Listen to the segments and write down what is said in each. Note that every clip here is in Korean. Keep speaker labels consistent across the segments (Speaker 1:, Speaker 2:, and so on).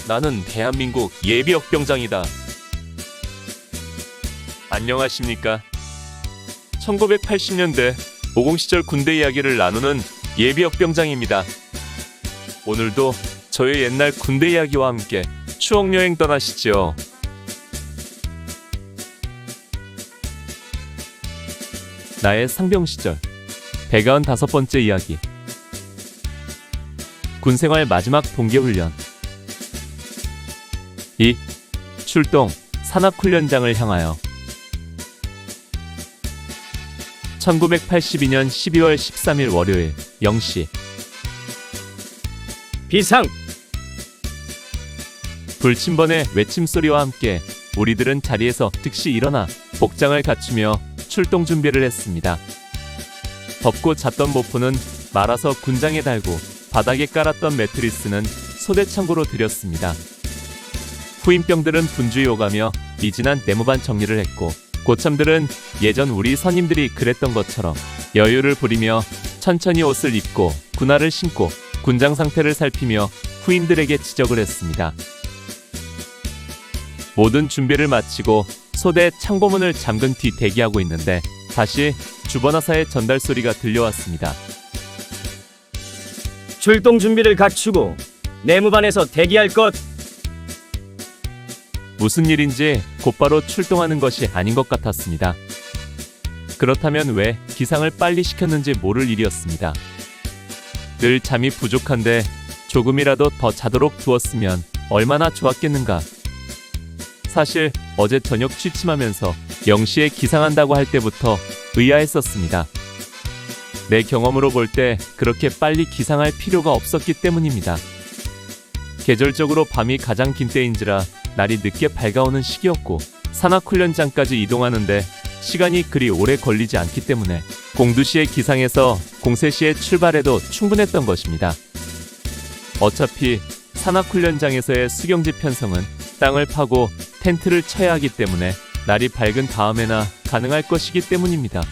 Speaker 1: 나는 대한민국 예비역병장이다. 안녕하십니까? 1980년대 모공시절 군대 이야기를 나누는 예비역병장입니다. 오늘도 저의 옛날 군대 이야기와 함께 추억여행 떠나시죠. 나의 상병시절 195번째 이야기. 군생활 마지막 동계훈련. 2. 출동 산악훈련장을 향하여. 1982년 12월 13일 월요일 0시.
Speaker 2: 비상!
Speaker 1: 불침번의 외침소리와 함께 우리들은 자리에서 즉시 일어나 복장을 갖추며 출동 준비를 했습니다. 덮고 잤던 모포는 말아서 군장에 달고 바닥에 깔았던 매트리스는 소대창고로 들였습니다. 후임병들은 분주히 오가며 미진한 네모반 정리를 했고, 고참들은 예전 우리 선임들이 그랬던 것처럼 여유를 부리며 천천히 옷을 입고 군화를 신고 군장 상태를 살피며 후임들에게 지적을 했습니다. 모든 준비를 마치고 소대 창고문을 잠근 뒤 대기하고 있는데 다시 주번하사의 전달 소리가 들려왔습니다.
Speaker 2: 출동 준비를 갖추고 내무반에서 대기할 것.
Speaker 1: 무슨 일인지 곧바로 출동하는 것이 아닌 것 같았습니다. 그렇다면 왜 기상을 빨리 시켰는지 모를 일이었습니다. 늘 잠이 부족한데 조금이라도 더 자도록 두었으면 얼마나 좋았겠는가. 사실 어제 저녁 취침하면서 0시에 기상한다고 할 때부터 의아했었습니다. 내 경험으로 볼 때 그렇게 빨리 기상할 필요가 없었기 때문입니다. 계절적으로 밤이 가장 긴 때인지라 날이 늦게 밝아오는 시기였고, 산악훈련장까지 이동하는데 시간이 그리 오래 걸리지 않기 때문에 02시에 기상해서 03시에 출발해도 충분했던 것입니다. 어차피 산악훈련장에서의 수경지 편성은 땅을 파고 텐트를 쳐야 하기 때문에 날이 밝은 다음에나 가능할 것이기 때문입니다.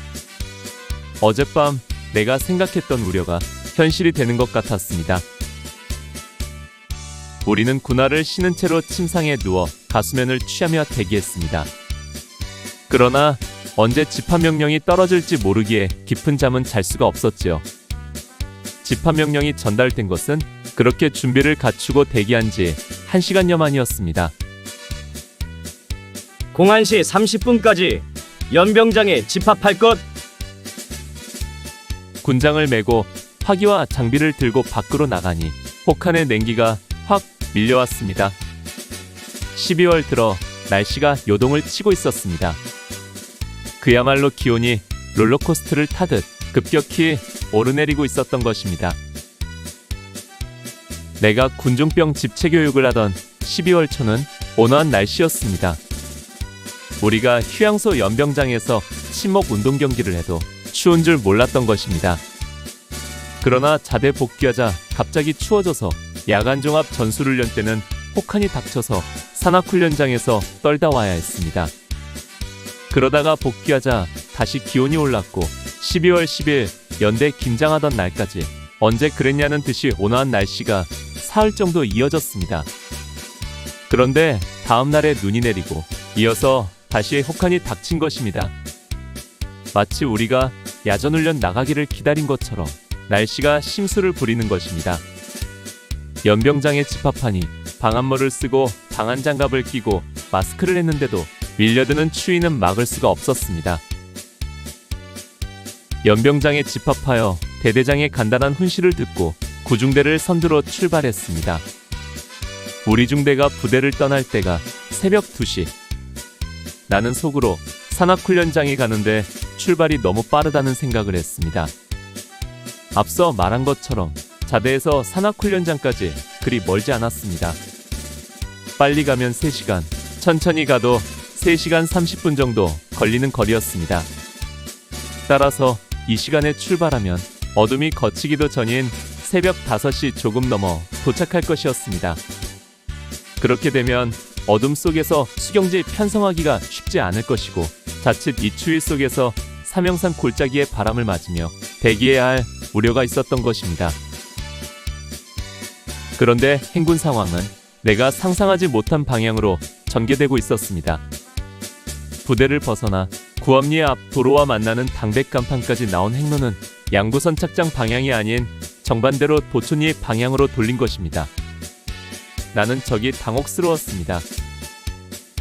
Speaker 1: 어젯밤 내가 생각했던 우려가 현실이 되는 것 같았습니다. 우리는 군화를 신은 채로 침상에 누워 가수면을 취하며 대기했습니다. 그러나 언제 집합명령이 떨어질지 모르기에 깊은 잠은 잘 수가 없었지요. 집합명령이 전달된 것은 그렇게 준비를 갖추고 대기한 지 1시간여 만이었습니다.
Speaker 2: 01시 30분까지 연병장에 집합할 것.
Speaker 1: 군장을 메고 화기와 장비를 들고 밖으로 나가니 혹한의 냉기가 확 밀려왔습니다. 12월 들어 날씨가 요동을 치고 있었습니다. 그야말로 기온이 롤러코스터를 타듯 급격히 오르내리고 있었던 것입니다. 내가 군종병 집체 교육을 하던 12월 초는 온화한 날씨였습니다. 우리가 휴양소 연병장에서 친목 운동 경기를 해도 추운 줄 몰랐던 것입니다. 그러나 자대 복귀하자 갑자기 추워져서 야간 종합 전술훈련 때는 혹한이 닥쳐서 산악훈련장에서 떨다 와야 했습니다. 그러다가 복귀하자 다시 기온이 올랐고 12월 10일 연대 김장하던 날까지 언제 그랬냐는 듯이 온화한 날씨가 사흘 정도 이어졌습니다. 그런데 다음 날에 눈이 내리고 이어서 다시 혹한이 닥친 것입니다. 마치 우리가 야전훈련 나가기를 기다린 것처럼 날씨가 심수를 부리는 것입니다. 연병장에 집합하니 방한모를 쓰고 방한장갑을 끼고 마스크를 했는데도 밀려드는 추위는 막을 수가 없었습니다. 연병장에 집합하여 대대장의 간단한 훈시를 듣고 구중대를 선두로 출발했습니다. 우리 중대가 부대를 떠날 때가 새벽 2시. 나는 속으로 산악훈련장에 가는데 출발이 너무 빠르다는 생각을 했습니다. 앞서 말한 것처럼 자대에서 산악훈련장까지 그리 멀지 않았습니다. 빨리 가면 3시간, 천천히 가도 3시간 30분 정도 걸리는 거리였습니다. 따라서 이 시간에 출발하면 어둠이 걷히기도 전인 새벽 5시 조금 넘어 도착할 것이었습니다. 그렇게 되면 어둠 속에서 수경지 편성하기가 쉽지 않을 것이고, 자칫 이 추위 속에서 삼형산 골짜기의 바람을 맞으며 대기해야 할 우려가 있었던 것입니다. 그런데 행군 상황은 내가 상상하지 못한 방향으로 전개되고 있었습니다. 부대를 벗어나 구암리 앞 도로와 만나는 당백간판까지 나온 행로는 양구선 착장 방향이 아닌 정반대로 도촌리 방향으로 돌린 것입니다. 나는 적이 당혹스러웠습니다.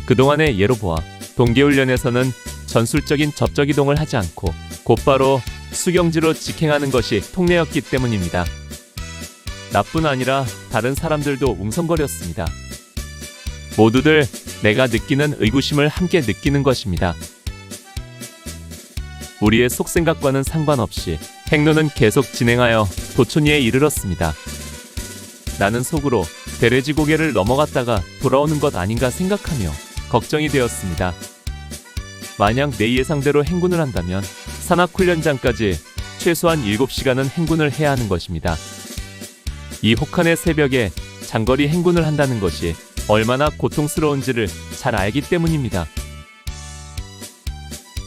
Speaker 1: 그동안의 예로 보아 동계훈련에서는 전술적인 접적이동을 하지 않고 곧바로 수경지로 직행하는 것이 통례였기 때문입니다. 나뿐 아니라 다른 사람들도 웅성거렸습니다. 모두들 내가 느끼는 의구심을 함께 느끼는 것입니다. 우리의 속생각과는 상관없이 행로는 계속 진행하여 도촌리에 이르렀습니다. 나는 속으로 대레지 고개를 넘어갔다가 돌아오는 것 아닌가 생각하며 걱정이 되었습니다. 만약 내 예상대로 행군을 한다면 산악훈련장까지 최소한 7시간은 행군을 해야 하는 것입니다. 이 혹한의 새벽에 장거리 행군을 한다는 것이 얼마나 고통스러운지를 잘 알기 때문입니다.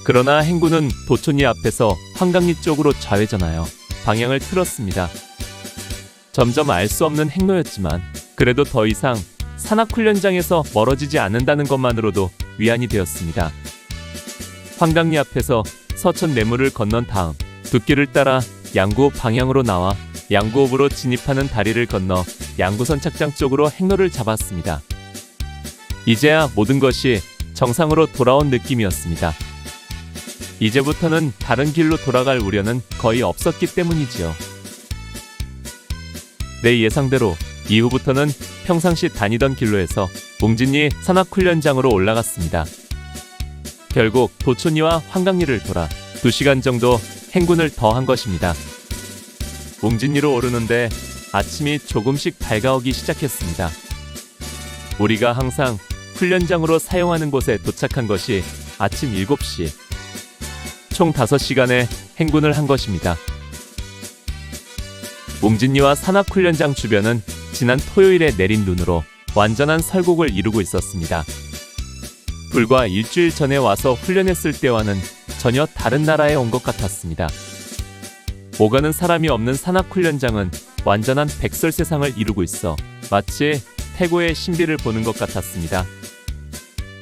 Speaker 1: 그러나 행군은 도촌리 앞에서 환강리 쪽으로 좌회전하여 방향을 틀었습니다. 점점 알 수 없는 행로였지만 그래도 더 이상 산악훈련장에서 멀어지지 않는다는 것만으로도 위안이 되었습니다. 환강리 앞에서 서천 내물을 건넌 다음 두 길을 따라 양구읍 방향으로 나와 양구읍으로 진입하는 다리를 건너 양구선 착장 쪽으로 행로를 잡았습니다. 이제야 모든 것이 정상으로 돌아온 느낌이었습니다. 이제부터는 다른 길로 돌아갈 우려는 거의 없었기 때문이지요. 내 예상대로 이후부터는 평상시 다니던 길로에서 웅진리 산악훈련장으로 올라갔습니다. 결국 도촌리와 환강리를 돌아 2시간 정도 행군을 더 한 것입니다. 웅진리로 오르는데 아침이 조금씩 밝아오기 시작했습니다. 우리가 항상 훈련장으로 사용하는 곳에 도착한 것이 아침 7시. 총 5시간의 행군을 한 것입니다. 웅진리와 산악훈련장 주변은 지난 토요일에 내린 눈으로 완전한 설국을 이루고 있었습니다. 불과 일주일 전에 와서 훈련했을 때와는 전혀 다른 나라에 온 것 같았습니다. 오가는 사람이 없는 산악훈련장은 완전한 백설 세상을 이루고 있어 마치 태고의 신비를 보는 것 같았습니다.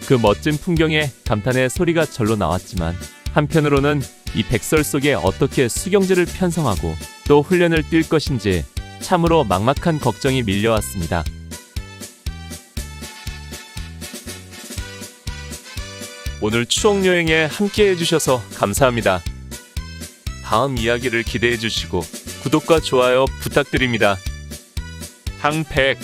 Speaker 1: 그 멋진 풍경에 감탄의 소리가 절로 나왔지만 한편으로는 이 백설 속에 어떻게 수경지를 편성하고 또 훈련을 뛸 것인지 참으로 막막한 걱정이 밀려왔습니다. 오늘 추억여행에 함께 해주셔서 감사합니다. 다음 이야기를 기대해 주시고 구독과 좋아요 부탁드립니다. 항백